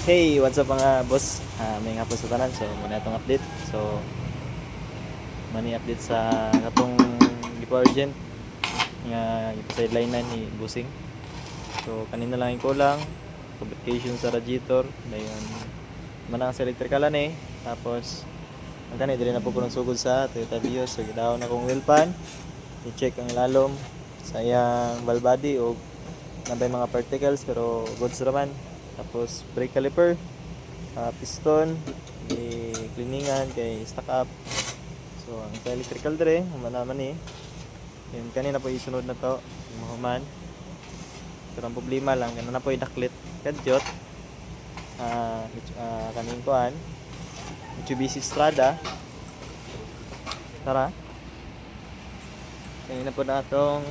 Hey, what's up mga boss? May nga po sa tanan, so muna itong update. So, mani update sa katong Gipo Urgent nga sideline na ni Busing. So, kanina lang yung kulang, fabrication sa radiator, dayon manang sa electricalan eh. Tapos, ang kanina dili na po ko ng sugod sa Toyota Vios. So, gidawon na kong wheel pan, i-check ang ilalom sa iyang valve body o nabay mga particles pero goods raman. Tapos brake caliper, piston, cleaningan kay stock up. So ang sa electrical dire, naman eh. Yung kanina po isunod na to, yung mahuman. Pero ang problema lang, ganun na po yung daklit kadyot. Kaning kuan, Mitsubishi Strada. Tara. Kanina po na itong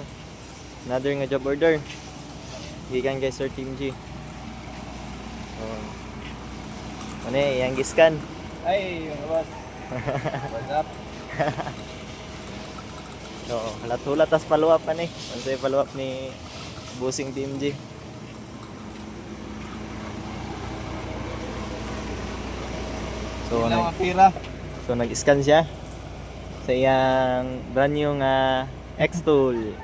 another nga job order. Gikan kay Sir Team G. Ano eh, yung giskan. Ay, yung boss. What's up? Oo, halat-hulat tas paluwap pa ni. Ano sa'yo paluwap ni Busing Team G. So, Ilang pira? nag-scan siya sa iyang brand new nga X-Tool.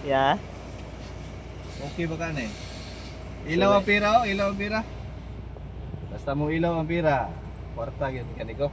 Yeah. Okay ba ka na eh? Ilaw ang pira oh, ilaw ang pira. Basta mo ilaw ang pira. Kwarta yun kaniko.